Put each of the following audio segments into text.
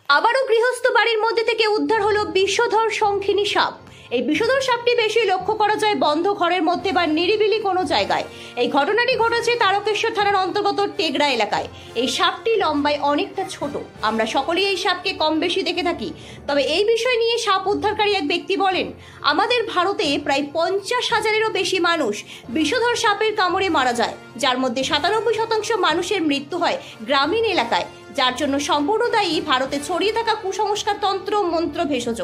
আবারও গৃহস্থ বাড়ির মধ্যে থেকে উদ্ধার হলো বিষধর শঙ্খিনী সাপ। এই বিষধর সাপটি বেশি লক্ষ্য করা যায় বন্ধ ঘরের মধ্যে বা নিরিবিলি কোনো জায়গায়। এই ঘটনাটি ঘটেছে তারকেশ্বর থানার অন্তর্গত টেগরা এলাকায়। এই সাপটি লম্বায় অনেকটা ছোট। আমরা সকলেই এই সাপকে কম বেশি দেখে থাকি। তবে এই বিষয় নিয়ে সাপ উদ্ধারকারী এক ব্যক্তি বলেন, আমাদের ভারতে প্রায় 50,000-এরও বেশি মানুষ বিষধর সাপের কামড়ে মারা যায়, যার মধ্যে 97% মানুষের মৃত্যু হয় গ্রামীণ এলাকায়, যার জন্য সম্পূর্ণ দায়ী ভারতে ছড়িয়ে থাকা কুসংস্কার তন্ত্র মন্ত্র ভেষজ।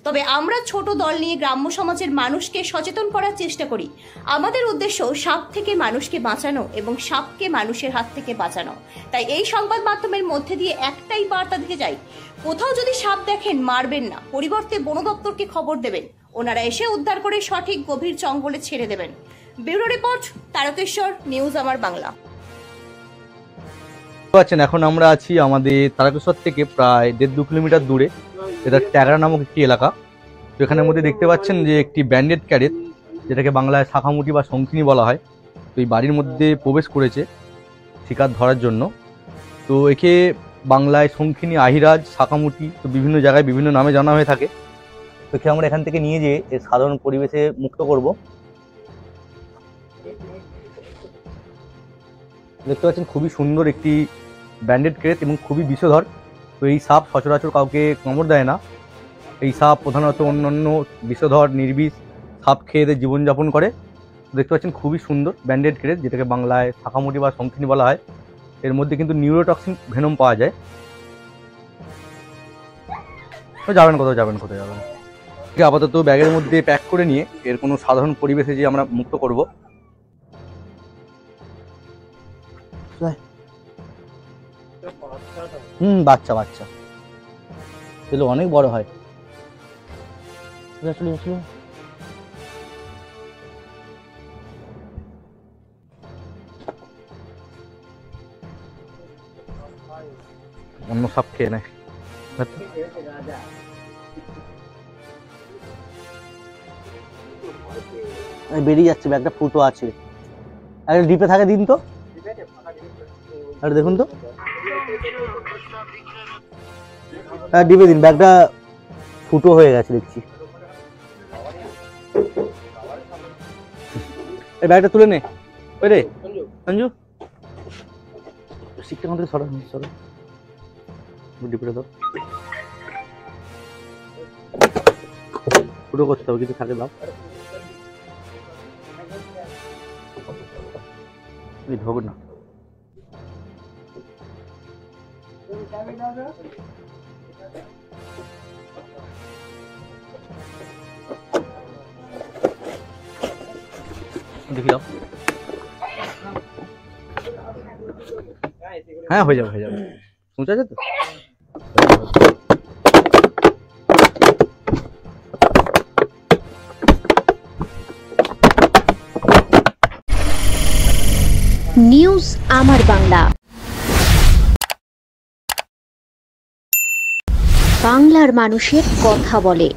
তবে আমরা ছোট দল নিয়ে গ্রাম্য সমাজের মানুষকে সচেতন করার চেষ্টা করি। আমাদের উদ্দেশ্য সাপ থেকে মানুষকে বাঁচানো এবং সাপকে মানুষের হাত থেকে বাঁচানো। তাই এই সংবাদ মাধ্যমের মধ্যে দিয়ে একটাই বার্তা দিতে চাই, কোথাও যদি সাপ দেখেন মারবেন না, পরিবর্তে বন দপ্তরকে খবর দেবেন। ওনারা এসে উদ্ধার করে সঠিক গভীর জঙ্গলে ছেড়ে দেবেন। ব্যুরো রিপোর্ট, তারকেশ্বর নিউজ আমার বাংলা। এখন আমরা আছি আমাদের তারকেশ্বর থেকে প্রায় 1.5-2 কিলোমিটার দূরে, এটা টেগরা নামক একটি এলাকা। তো এখানের মধ্যে দেখতে পাচ্ছেন যে একটি ব্যান্ডেড ক্যারেট, যেটাকে বাংলায় শাখামুটি বা শঙ্খিনী বলা হয়, তো এই বাড়ির মধ্যে প্রবেশ করেছে শিকার ধরার জন্য। তো একে বাংলায় শঙ্খিনী, আহিরাজ, শাখামুটি, তো বিভিন্ন জায়গায় বিভিন্ন নামে জানা হয়ে থাকে। তো একে আমরা এখান থেকে নিয়ে যেয়ে এর সাধারণ পরিবেশে মুক্ত করব। দেখতে পাচ্ছেন খুবই সুন্দর একটি ব্যান্ডেড ক্রেট এবং খুবই বিষধর। তো এই সাপ সচরাচর কাউকে কামড় দেয় না। এই সাপ প্রধানত অন্যান্য বিষধর নির্বিষ সাপ খেয়ে এদের জীবনযাপন করে। দেখতে পাচ্ছেন খুবই সুন্দর ব্যান্ডেড ক্রেট, যেটাকে বাংলায় শাখামুটি বা শঙ্খিনী বলা হয়। এর মধ্যে কিন্তু নিউরোটক্সিন ভেনম পাওয়া যায়। কোথাও যাবেন আপাতত ব্যাগের মধ্যে প্যাক করে নিয়ে এর কোনো সাধারণ পরিবেশে যে আমরা মুক্ত করব। বাচ্চা এগুলো অনেক বড় হয়। অন্য সাপ খেয়ে নেয়। বেরিয়ে যাচ্ছে, ব্যাগটা ফুটো আছে। আরে ডিপে থাকে দিন তো, আরে দেখুন তো, হ্যাঁ ডিপে দিন, ব্যাগটা ফুটো হয়ে গেছে দেখছি। এই ব্যাগটা তুলে নে। ওই রে সঞ্জু, শিখতে থেকে সরো ডিপে দাও, ফুটো করতে হবে, কিছু থাকে দাও। ঢোক না, দেখি দাও। হ্যাঁ হয়ে যাবে পৌঁছা আছে তো। নিউজ আমার বাংলা, বাংলার মানুষের কথা বলে।